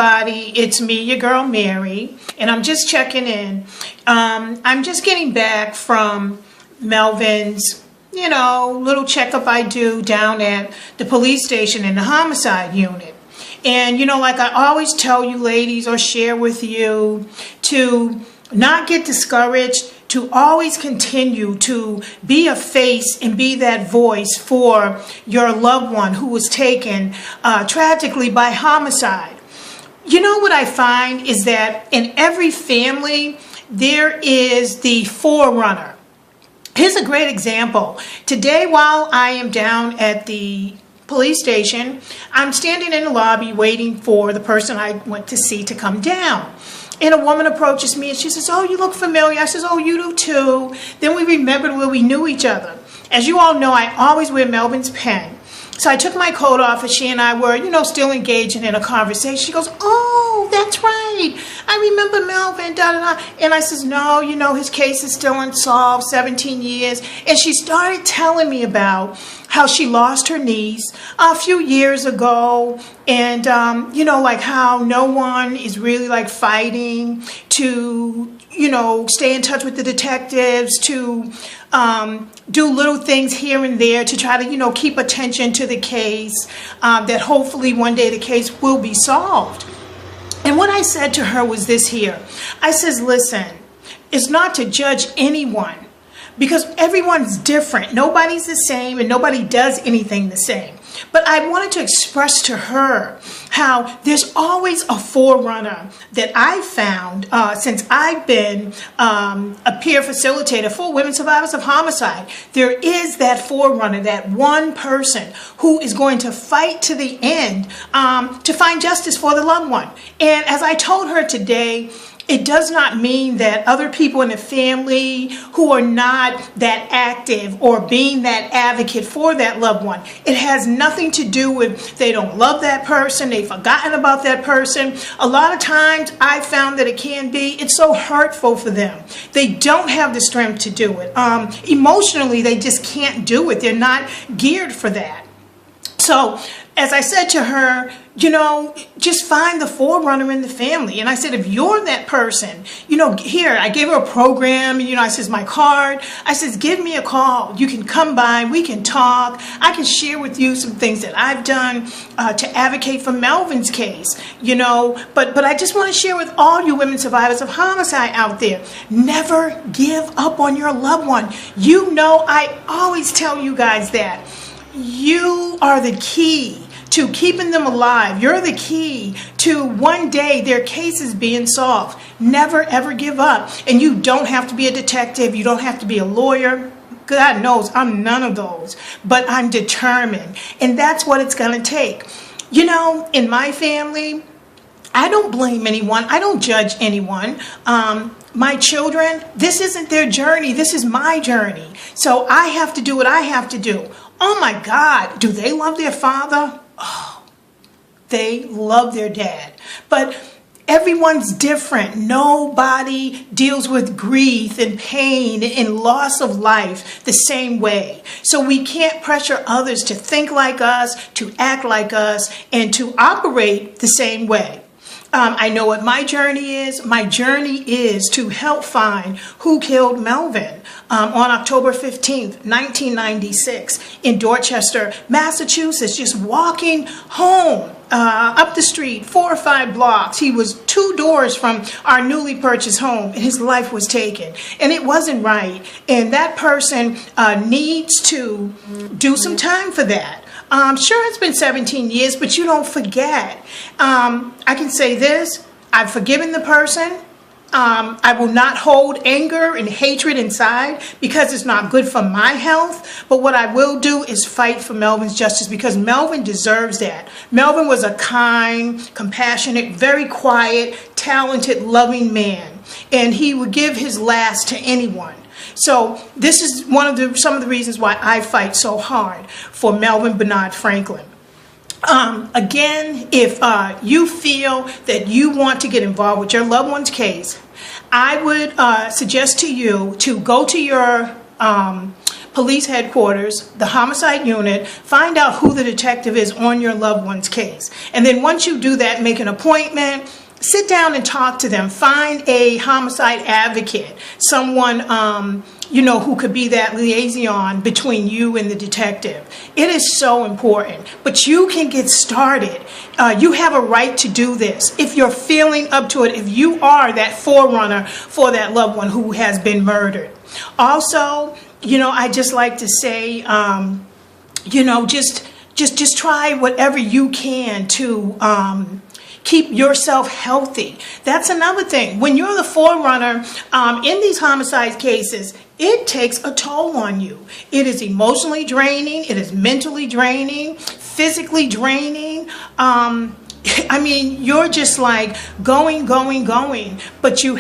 It's me, your girl Mary, and I'm just checking in. I'm just getting back from Melvin's, little checkup I do down at the police station in the homicide unit. And, like I always tell you ladies or share with you, to not get discouraged, to always continue to be a face and be that voice for your loved one who was taken tragically by homicide. What I find is that in every family, there is the forerunner. Here's a great example. Today, while I am down at the police station, I'm standing in the lobby waiting for the person I went to see to come down. And a woman approaches me and she says, "Oh, you look familiar." I says, "Oh, you do too." Then we remembered where we knew each other. As you all know, I always wear Melvin's pen. So I took my coat off and she and I were, still engaging in a conversation. She goes, "Oh, that's right. I remember Melvin, da da da." And I says, "No, his case is still unsolved, 17 years. And she started telling me about how she lost her niece a few years ago. And, like how no one is really like fighting to, stay in touch with the detectives, to do little things here and there to try to, keep attention to the case, that hopefully one day the case will be solved." And what I said to her was this here. I says, "Listen, it's not to judge anyone because everyone's different. Nobody's the same and nobody does anything the same. But I wanted to express to her how there's always a forerunner that I found since I've been a peer facilitator for women survivors of homicide. There is that forerunner, that one person who is going to fight to the end to find justice for the loved one." And as I told her today, it does not mean that other people in the family who are not that active or being that advocate for that loved one, it has nothing to do with they don't love that person, they've forgotten about that person. A lot of times I found that it's so hurtful for them. They don't have the strength to do it. Emotionally, they just can't do it. They're not geared for that. So as I said to her, just find the forerunner in the family. And I said, if you're that person, here, I gave her a program, I says, my card. I says, give me a call. You can come by, we can talk. I can share with you some things that I've done to advocate for Melvin's case, But I just want to share with all you women survivors of homicide out there, never give up on your loved one. I always tell you guys that. You are the key to keeping them alive. You're the key to one day their cases being solved. Never, ever give up. And you don't have to be a detective. You don't have to be a lawyer. God knows I'm none of those. But I'm determined. And that's what it's going to take. In my family, I don't blame anyone. I don't judge anyone. My children, this isn't their journey. This is my journey. So I have to do what I have to do. Oh my God, do they love their father? Oh, they love their dad. But everyone's different. Nobody deals with grief and pain and loss of life the same way. So we can't pressure others to think like us, to act like us, and to operate the same way. I know what my journey is. My journey is to help find who killed Melvin on October 15th, 1996 in Dorchester, Massachusetts, just walking home up the street, 4 or 5 blocks. He was 2 doors from our newly purchased home and his life was taken. And it wasn't right. And that person needs to do some time for that. Sure, it's been 17 years, but you don't forget. I can say this, I've forgiven the person. I will not hold anger and hatred inside because it's not good for my health. But what I will do is fight for Melvin's justice because Melvin deserves that. Melvin was a kind, compassionate, very quiet, talented, loving man. And he would give his last to anyone. So this is some of the reasons why I fight so hard for Melvin Bernard Franklin. Again, if you feel that you want to get involved with your loved one's case, I would suggest to you to go to your police headquarters, the homicide unit, find out who the detective is on your loved one's case. And then once you do that, make an appointment, sit down and talk to them. Find a homicide advocate, someone who could be that liaison between you and the detective. It is so important, but you can get started. You have a right to do this if you're feeling up to it, if you are that forerunner for that loved one who has been murdered. Also, I just like to say, just try whatever you can to keep yourself healthy. That's another thing. When you're the forerunner in these homicide cases, it takes a toll on you. It is emotionally draining. It is mentally draining, physically draining. You're just like going, but you